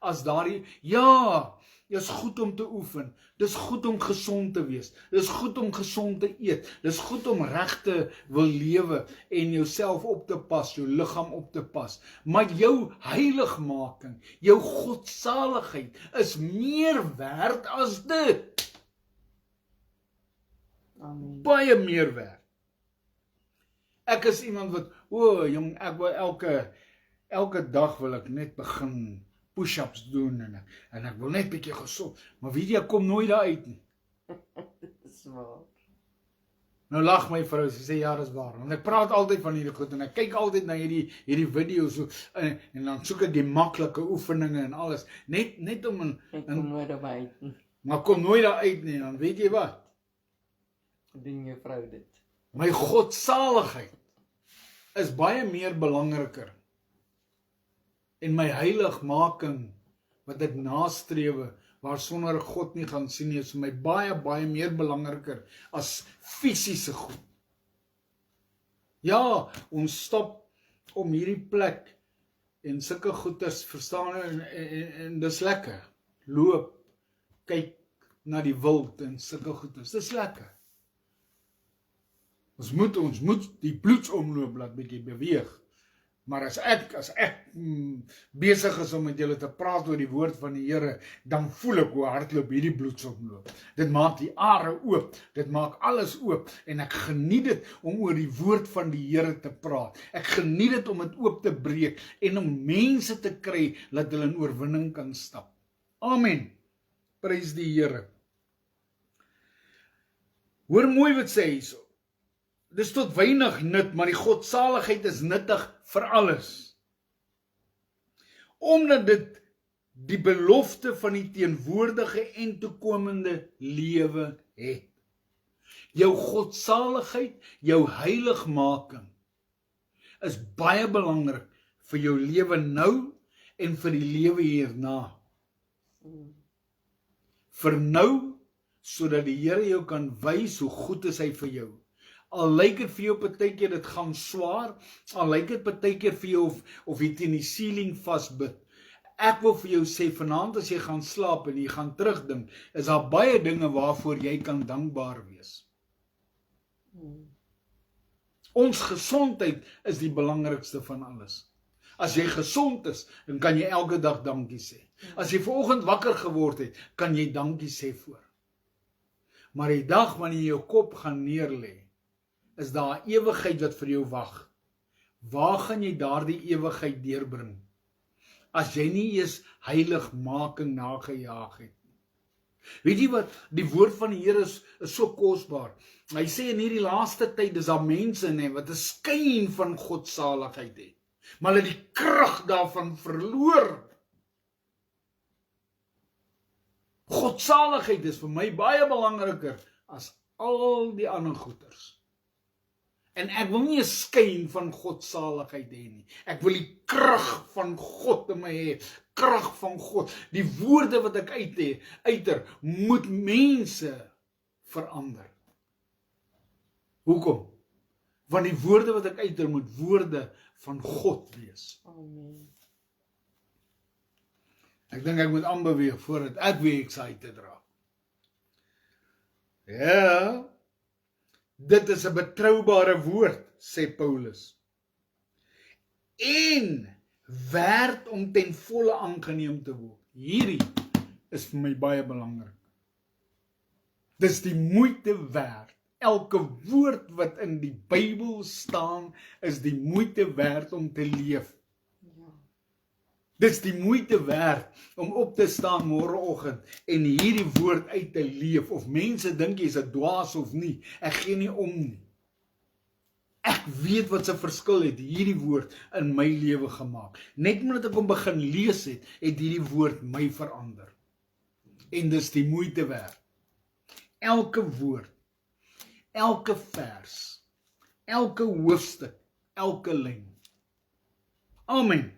as daardie, dis goed om te oefen, dis goed om gesond te wees, dis goed om gesond te eet, dis goed om reg te wil lewe en jouself op te pas, jou liggaam op te pas. Maar jou heiligmaking, jou godsaligheid is meer werd as dit.
Amen.
Baie meer werd. Ek is iemand wat, jong, ek wil elke dag wil ek net begin push-ups doen en ek wil net bietjie gesond, maar weet jy, ek kom nooit daar uit nie.
Dis waar.
Nou lag my vrou, sy sê ja, dis waar, want ek praat altyd van hierdie goed en ek kyk altyd na hierdie video's en dan soek ek die maklike oefeninge en alles, net om
Ek kom nooit daarby uit nie.
maar kom nooit daar uit nie, dan weet jy wat?
Doen jou vrou dit.
My godsaligheid is baie meer belangriker. En my heiligmaking, wat ek nastrewe, waar sonder God nie gaan sien nie, is vir my baie, baie meer belangriker as fisiese goed. Ja, ons stap om hierdie plek en sulke goeders verstaan en dis lekker. Loop, kyk na die wild en sulke goeders, dis lekker. Ons moet die bloedsomloop laat bietjie beweeg. Maar as ek besig is om met julle te praat oor die woord van die Here, dan voel ek hoe hardloop hierdie bloedsomloop. Dit maak die are oop, dit maak alles oop en ek geniet dit om oor die woord van die Here te praat. Ek geniet dit om dit oop te breek en om mense te kry dat hulle in oorwinning kan stap. Amen. Prys die Here. Hoor mooi wat sê hierso. Dis tot weinig nut, maar die godsaligheid is nuttig vir alles. Omdat dit die belofte van die teenwoordige en toekomende lewe het. Jou godsaligheid, jou heiligmaking is baie belangrik vir jou lewe nou en vir die lewe hierna. Vir nou, sodat die Here jou kan wys hoe goed is hy vir jou. Al lyk dit vir jou partykeer dit gaan swaar, al lyk dit partykeer vir jou of jy teen die ceiling vasbid. Ek wil vir jou sê, vanaand as jy gaan slaap en jy gaan terugdink, is daar baie dinge waarvoor jy kan dankbaar wees. Ons gesondheid is die belangrikste van alles. As jy gesond is, dan kan jy elke dag dankie sê. As jy vanoggend wakker geword het, kan jy dankie sê voor. Maar die dag wanneer jy jou kop gaan neerlê, is daar 'n ewigheid wat vir jou wag. Waar gaan jy daardie ewigheid deurbring? As jy nie eers heiligmaking nagejaag het. Weet jy wat, die woord van die Here is so kosbaar. Hy sê in hierdie laaste tyd is daar mense wat 'n skyn van godsaligheid het. maar hulle het die krag daarvan verloor. Godsaligheid is vir my baie belangriker as al die ander goeders. En ek wil nie 'n skyn van godsaligheid hê nie. Ek wil die krag van God in my hê. Krag van God. Die woorde wat ek uiter, moet mense verander. Hoekom? Want die woorde wat ek uiter moet woorde van God wees.
Amen.
Ek dink ek moet aanbeweeg voordat ek weer excited raak. Ja, dit is 'n betroubare woord, sê Paulus. En werd om ten volle aangeneem te word. Hierdie is vir my baie belangrik. Dis die moeite werd. Elke woord wat in die Bybel staan, is die moeite werd om te leef.
Ja.
Dis die moeite werd om op te staan môreoggend en hierdie woord uit te leef. Of mense dink jy's 'n dwaas of nie, ek gee nie om nie. Ek weet wat 'n verskil het hierdie woord in my lewe gemaak. Net omdat ek hom begin lees het hierdie woord my verander. En dis die moeite werd. Elke woord, elke vers, elke hoofstuk, elke lyn. Amen.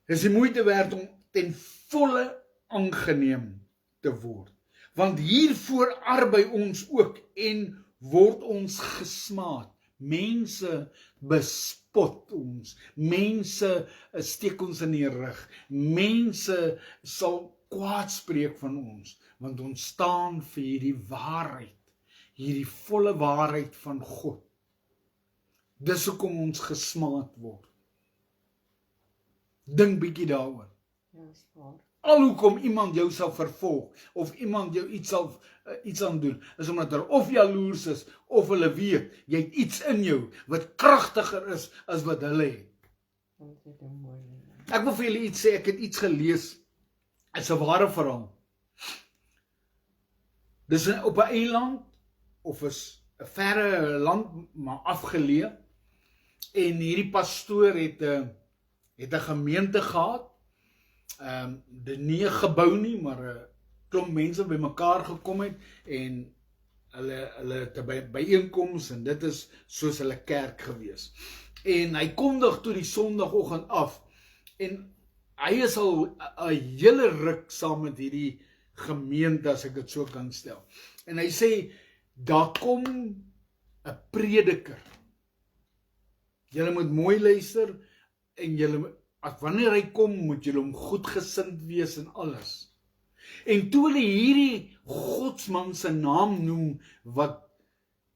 Dis die moeite werd om ten volle aangeneem te word. Want hiervoor arbei ons ook en word ons gesmaad. Mense bespot ons. Mense steek ons in die rug. Mense sal kwaad spreek van ons, want ons staan vir hierdie waarheid, hierdie volle waarheid van God. Dis hoekom ons gesmaad word. Dink bietjie daaroor.
Ja, is waar.
Al hoekom iemand jou sal vervolg, of iemand jou iets aan doen, is omdat hulle of jaloers is, of hulle weet, jy het iets in jou, wat kragtiger is, as wat hulle het.
Dat is een mooi.
Ek wil vir julle iets sê, ek het iets gelees, het is 'n ware verhaal. Dis op 'n eiland, of is 'n verre land, maar afgeleë, en hierdie pastoor het 'n gemeente gehad, dit nie 'n gebou nie, maar 'n klomp mense bymekaar gekom het, en hulle het 'n byeenkoms, en dit is soos hulle kerk gewees. En hy kondig toe die Sondagoggend af, en hy is al 'n hele ruk saam met hierdie gemeente, as ek dit so kan stel. En hy sê, daar kom 'n prediker. Julle moet mooi luister, en wanneer hy kom, moet julle hom goedgesind wees en alles. En toe hulle hierdie godsman se naam noem, wat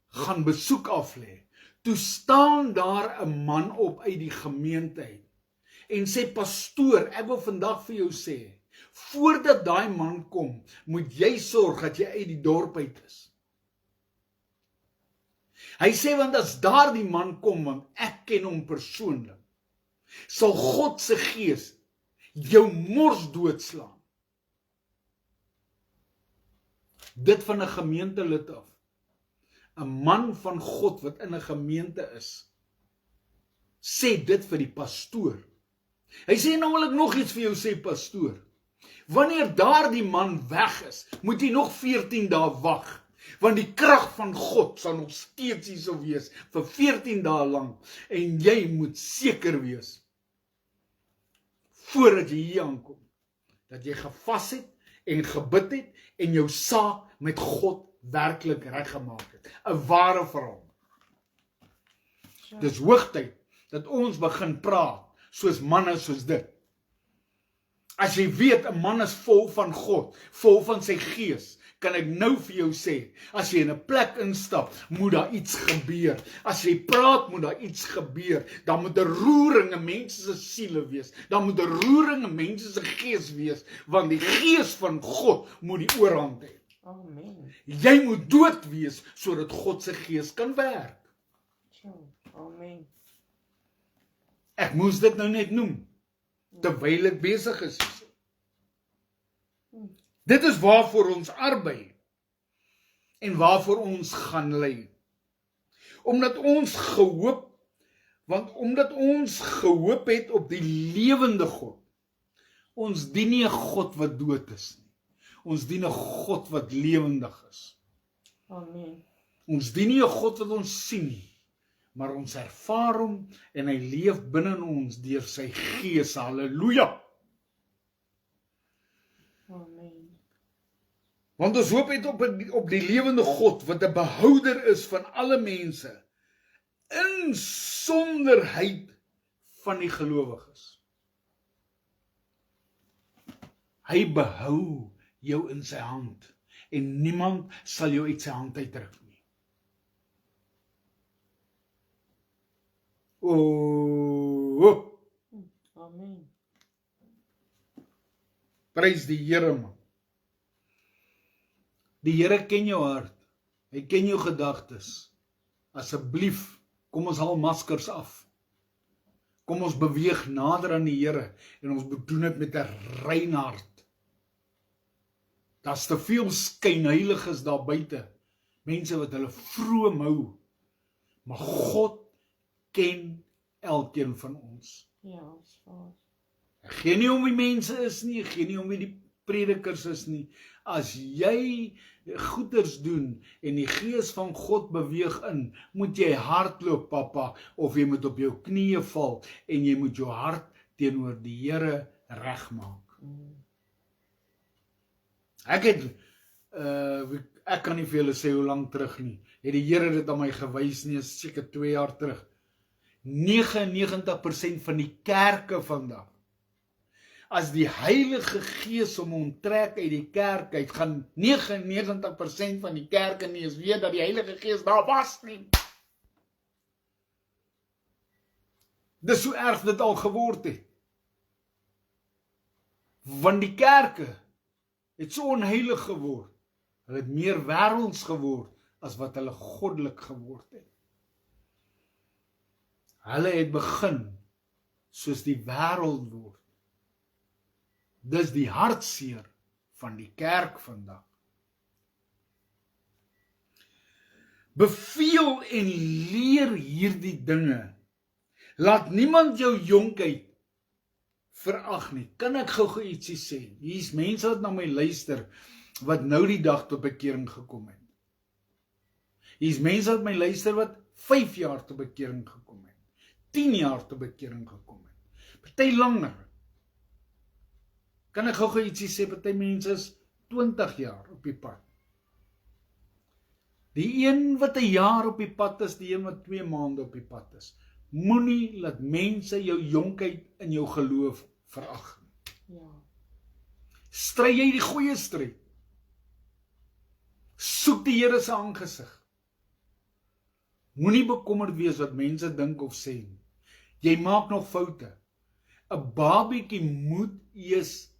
gaan besoek aflê, toe staan daar 'n man op uit die gemeente uit, en sê, pastoor, ek wil vandag vir jou sê, voordat daai man kom, moet jy sorg dat jy uit die dorp uit is. Hy sê, want as daardie man kom, want ek ken hom persoonlik, sal God se gees jou mors doodslaan. Dit van 'n gemeentelid af. 'n Man van God wat in 'n gemeente is, sê dit vir die pastoor. Hy sê, nou wil ek nog iets vir jou sê, pastoor. Wanneer daardie man weg is, moet jy nog 14 dae wag. Want die krag van God sal nog steeds hier so wees vir 14 dae lank. En jy moet seker wees, voordat jy hier aankom, dat jy gevas het en gebid het en jou saak met God werklik reggemaak het. 'n Ware verhaal. Dis hoogtyd dat ons begin praat soos manne soos dit. As jy weet 'n man is vol van God, vol van sy gees, kan ek nou vir jou sê, as jy in 'n plek instap, moet daar iets gebeur. As jy praat, moet daar iets gebeur. Dan moet 'n roering in mense se siele wees. Dan moet 'n roering in mense se gees wees, want die gees van God moet die oorhand hê.
Amen.
Jy moet dood wees, sodat God se gees kan werk.
Amen.
Ek moes dit nou net noem, terwyl ek besig is. Dit is waarvoor ons arbei, en waarvoor ons gaan lei. Omdat ons gehoop, Want omdat ons gehoop het op die lewende God, ons dien nie 'n God wat dood is nie. Ons dien 'n God wat lewendig is.
Amen.
Ons dien nie 'n God wat ons sien nie, maar ons ervaar hom en hy leef binne in ons deur sy gees. Halleluja!
Amen.
Want ons hoop het op die lewende God wat 'n behouder is van alle mense, insonderheid van die gelowiges. Hy behou jou in sy hand en niemand sal jou uit sy hand uitruk nie. O,
Amen.
prys die Here, man. Die Here ken jou hart. Hy ken jou gedagtes. Asseblief, kom ons haal maskers af. Kom ons beweeg nader aan die Here en ons moet doen dit met 'n rein hart. Daar's te veel skynheiliges daar buite. Mense wat hulle vroom hou. Maar God ken elkeen van ons.
Ja, ons Vader.
Hy gee nie om wie mense is nie, hy gee nie om wie die predikers is nie. As jy goeders doen en die gees van God beweeg in, moet jy hardloop, papa, of jy moet op jou knieë val en jy moet jou hart teenoor die Here regmaak. Ek kan nie vir julle sê hoe lank terug nie, het die Here dit aan my gewys nie, is seker 2 jaar terug. 99% van die kerke vandag, as die Heilige Gees hom onttrek uit die kerk uit, gaan 99% van die kerke nie eens weet dat die Heilige Gees daar was nie. Dis hoe erg dit al geword het. Want die kerke het so onheilig geword. Hulle het meer wêrelds geword as wat hulle goddelik geword het. Hulle het begin soos die wêreld word. Dis die hartseer van die kerk vandag. Beveel en leer hierdie dinge. Laat niemand jou jonkheid verag nie. Kan ek gou ietsie sê? Hier's mense wat na my luister, wat nou die dag tot bekering gekom het. Hier's mense wat my luister wat 5 jaar tot bekering gekom het. 10 jaar tot bekering gekom het. Party langer. Kan ek gou ietsie sê, party mense is 20 jaar op die pad. Die een wat 'n jaar op die pad is, die een wat 2 maande op die pad is. Moenie laat mense jou jonkheid in jou geloof verag.
Ja.
Stry jy die goeie stryd. Soek die Here se aangesig. Moenie bekommerd wees wat mense dink of sê nie. Jy maak nog foute. 'n Babietjie moet eers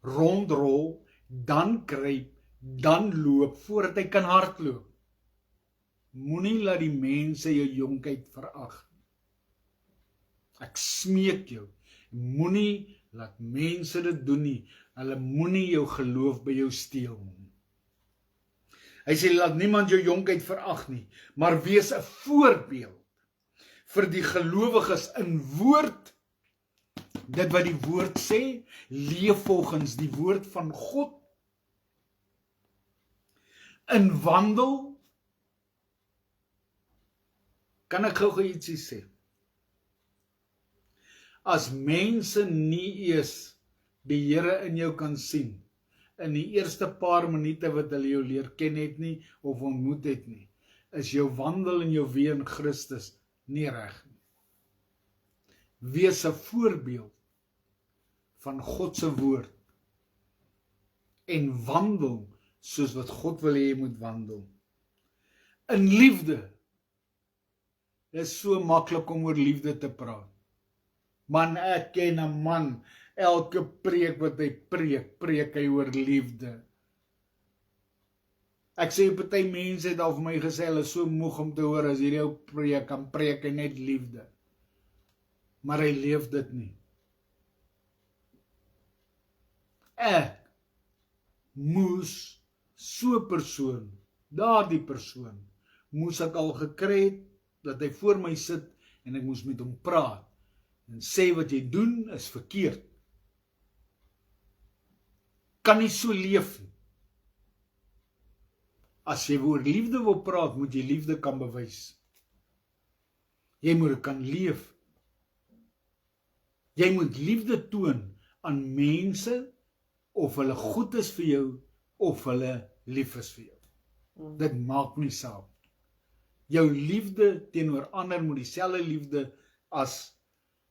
rondrol, dan kruip, dan loop voordat hy kan hardloop. Moenie laat die mense jou jonkheid verag. Ek smeek jou, moenie laat mense dit doen nie. Hulle moenie jou geloof by jou steel nie. Hy sê, laat niemand jou jonkheid verag nie, maar wees 'n voorbeeld vir die gelowiges in woord. Dit wat die woord sê, leef volgens die woord van God. In wandel, kan ek gou ietsie sê. As mense nie eers die Here in jou kan sien, in die eerste paar minute wat hulle jou leer ken het nie, of ontmoet het nie, is jou wandel en jou weë in Christus nie reg nie. Wees 'n voorbeeld van God se woord, en wandel soos wat God wil hê jy moet wandel. In liefde. Dit is so maklik om oor liefde te praat. Man, ek ken 'n man, elke preek wat hy preek hy oor liefde. Ek sê, party mense het al vir my gesê, hulle is so moeg om te hoor, as hierdie ou preek, kan preek hy net liefde. Maar hy leef dit nie. Ek moes so persoon, daardie persoon, moes ek al gekry het, dat hy voor my sit, en ek moes met hom praat en sê wat jy doen is verkeerd. Kan nie so leef nie. As jy oor liefde wil praat, moet jy liefde kan bewys. Jy moet dit kan leef. Jy moet liefde toon aan mense, of hulle goed is vir jou, of hulle lief is vir jou. Dit maak nie saak. Jou liefde teenoor ander moet dieselfde liefde as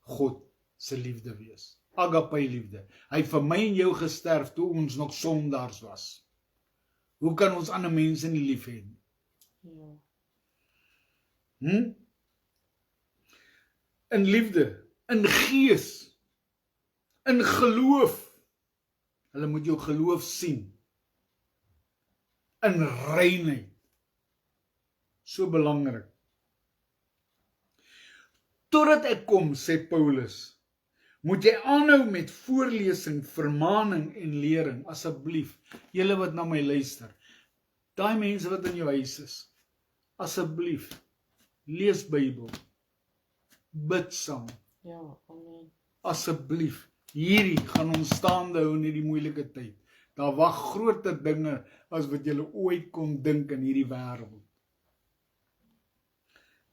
God se liefde wees. Agape liefde. Hy het vir my en jou gesterf toe ons nog sondaars was. Hoe kan ons ander mense nie lief hê nie? In liefde, in gees, in geloof. Hulle moet jou geloof sien. In reinheid. So belangrik. Totdat ek kom, sê Paulus, moet jy aanhou met voorlesing, vermaning en lering, asseblief. Julle wat na my luister, daai mense wat in jou huis is, asseblief, lees Bybel, bid saam.
Ja, amen.
Asseblief, hierdie gaan ons staande hou in hierdie moeilike tyd. Daar wag groter dinge as wat julle ooit kon dink in hierdie wêreld.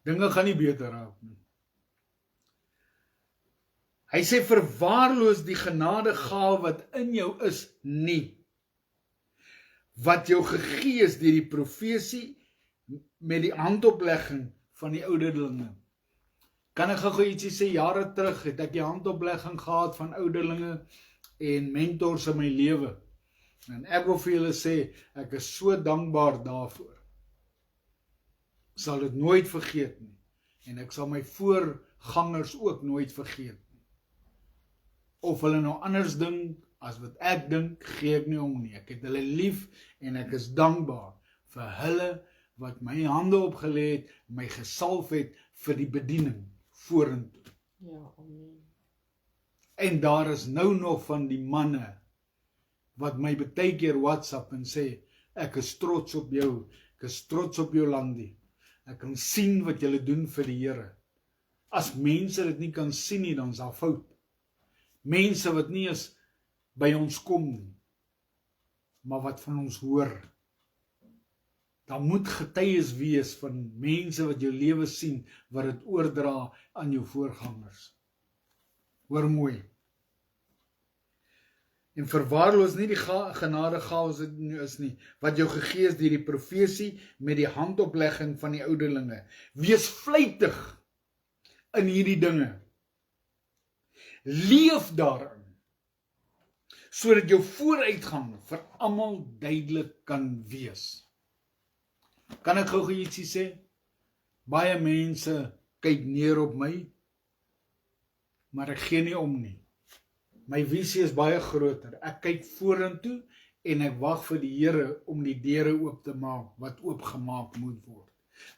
Dinge gaan nie beter raak nie. Hy sê verwaarloos die genadegawe wat in jou is nie. Wat jou gegee is deur die profesie met die handoplegging van die ouderlinge. Kan ek gou ietsie sê, jare terug het ek die handoplegging gehad van ouderlinge en mentors in my lewe. En ek wil vir julle sê, ek is so dankbaar daarvoor. Ek sal dit nooit vergeet nie. En ek sal my voorgangers ook nooit vergeet nie. Of hulle nou anders dink as wat ek dink, gee ek nie om nie. Ek het hulle lief en ek is dankbaar vir hulle wat my hande opgelê het, my gesalf het vir die bediening vorentoe.
Ja, amen.
En daar is nou nog van die manne wat my baie keer WhatsApp en sê, ek is trots op jou, ek is trots op jou landie. Ek kan sien wat julle doen vir die Here. As mense dit nie kan sien nie, dan is daar fout. Mense wat nie eens by ons kom nie, maar wat van ons hoor. Daar moet getuies wees van mense wat jou lewe sien, wat dit oordra aan jou voorgangers. Hoor mooi. En verwaarloos nie die genadegawes wat nu is nie, wat jou gegee is deur die profesie met die handoplegging van die ouderlinge. Wees vlytig in hierdie dinge. Leef daarin, sodat jou vooruitgang vir almal duidelik kan wees. Kan ek gou ietsie sê? Baie mense kyk neer op my, maar ek gee nie om nie. My visie is baie groter. Ek kyk vorentoe en ek wag vir die Here om die deure oop te maak wat oopgemaak moet word.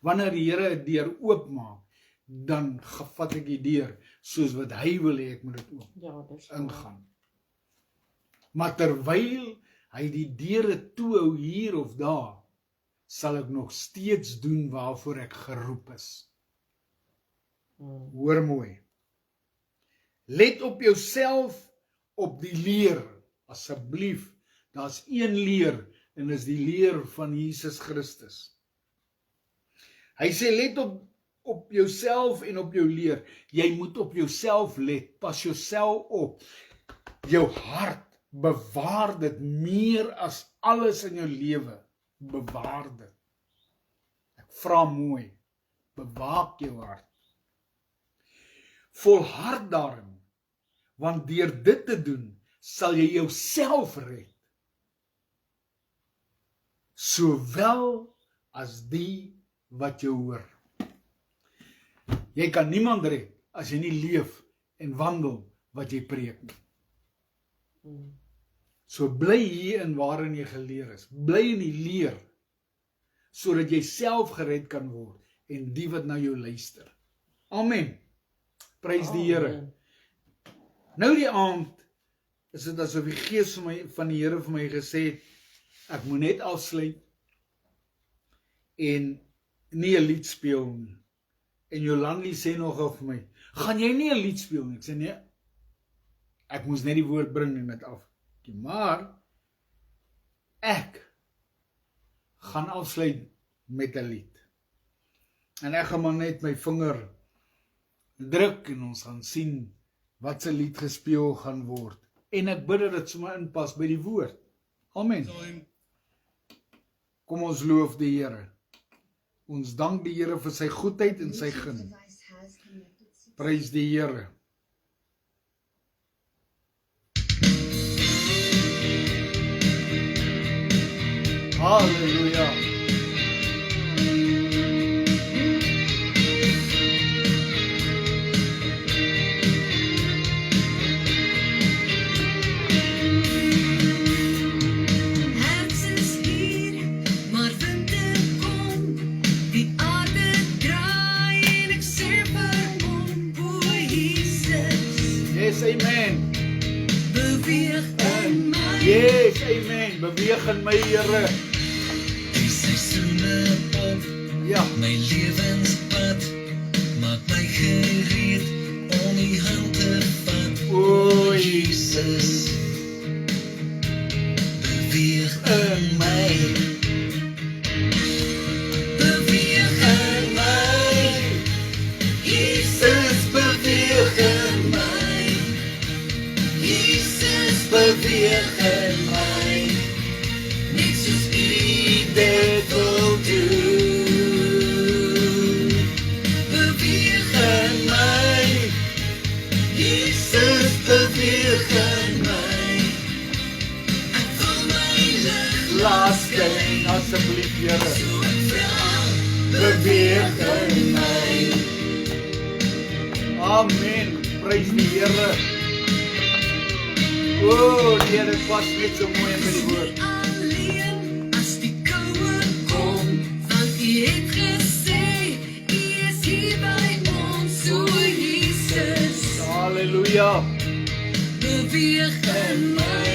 Wanneer die Here 'n deur oopmaak, dan vat ek die deur soos wat hy wil hê ek moet dit ook ingaan. Maar terwyl hy die deure toehou hier of daar, sal ek nog steeds doen waarvoor ek geroep is. Hoor mooi. Let op jouself op die leer, asseblief. Daar's een leer en is die leer van Jesus Christus. Hy sê let op jouself en op jou leer. Jy moet op jouself let, pas jouself op. Jou hart, bewaar dit meer as alles in jou lewe. Bewaar dit. Ek vra mooi, bewaak jou hart. Volhard daarin, want deur dit te doen, sal jy jouself red. Sowel as die wat jou hoor. Jy kan niemand red as jy nie leef en wandel wat jy preek nie. So bly hierin waarin jy geleer is. Bly in die leer, sodat jy self gered kan word en die wat na jou luister. Amen. Prys die Here. Nou die aand is dit asof die Gees van die Here vir my gesê het, ek moet net afsluit en nie 'n lied speel nie. En Jolandi sê nog vir my, gaan jy nie 'n lied speel nie? Ek sê nee, ek moes net die woord bring en dit af. Maar, ek gaan afsluit met 'n lied. En ek gaan maar net my vinger druk en ons gaan sien wat se lied gespeel gaan word. En ek bid dat dit sommer inpas by die woord. Amen. Kom ons loof die Here. Ons dank die Here vir sy goedheid en sy gun. Prys die Here. Halleluja. Amen.
Beweeg in my.
Yes, amen. Beweeg in my, Here.
Die seisoene op
Ja.
my lewenspad maak my gereed om die hand te vat.
O,
Jesus, beweeg in my. Beweeg in my. Jesus, beweeg in my. Jesus, beweeg in my. Net soos U dit wil doen. Beweeg in my. Jesus, beweeg in my. Ek wil my lig
Laat skyn asseblief, Here.
so ek vra.
Beweeg in my. Amen. Prys die Here. O, die Here pas net so mooi met die woord.
Alleen as die koue kom, want U het gesê U is hier by ons, o Jesus.
Halleluja.
Beweeg in my.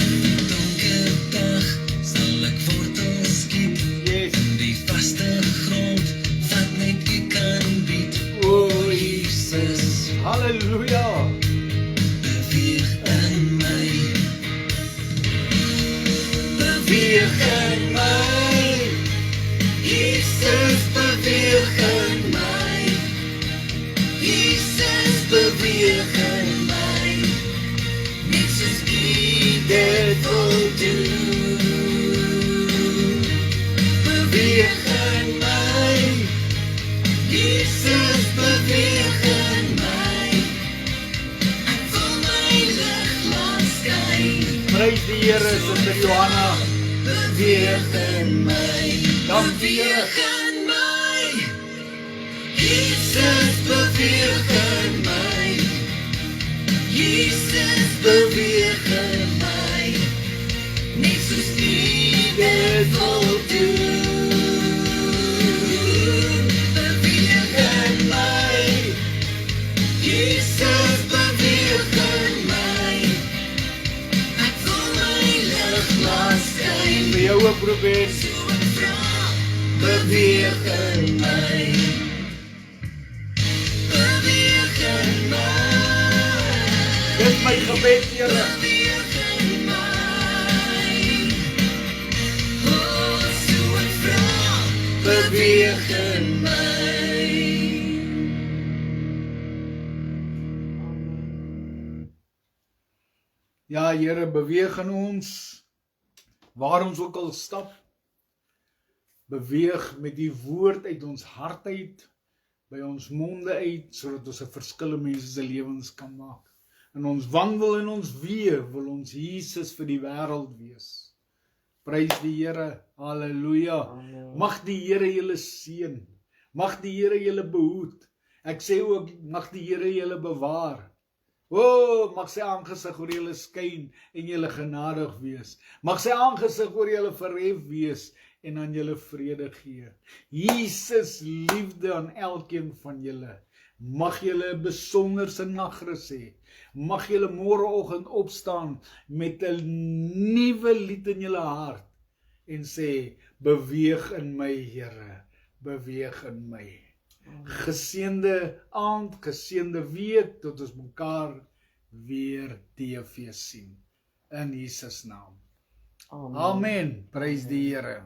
In die donker dag sal ek wortels skiet.
Yes.
In die vaste grond wat net U kan bied,
O,
Jesus.
halleluja.
Beweeg in my. Beweeg in my. Jesus, beweeg in my. Jesus, beweeg in my. Net soos U dit wil doen. Beweeg in my. Jesus, beweeg in my. Ek wil my lig laat skyn.
Prys die Here, Suster Johanna.
Beweeg in my.
Dankie, Here.
Beweeg in my. Jesus, beweeg in my. Jesus, beweeg in my. Net soos U dit wil doen. Beweeg in my. Jesus, beweeg in my. Ek wil my lig laat skyn.
Vir jou ook probeer.
So ek vra, beweeg in my. Beweeg in my.
Dis my gebed, Here.
Beweeg in my. Oh, so ek vra, beweeg in my.
Ja, Here, beweeg in ons, waar ons ook al stap. Beweeg met die woord uit ons hart uit, by ons monde uit, sodat ons 'n verskil in mense se lewens kan maak. In ons wandel en ons weef, wil ons Jesus vir die wêreld wees. Prys die Here, halleluja. Mag die Here julle seën, mag die Here julle behoed. Ek sê ook, mag die Here julle bewaar. O, mag sy aangesig oor julle skyn en julle genadig wees. Mag sy aangesig oor julle verhef wees en aan julle vrede gee. Jesus liefde aan elkeen van julle. Mag julle 'n besonderse nagrus hê. Mag julle môreoggend opstaan met 'n nuwe lied in julle hart en sê, beweeg in my, Here, beweeg in my. Geseënde aand, geseënde week, tot ons mekaar weer TV sien. In Jesus naam. Amen. Prys die Here.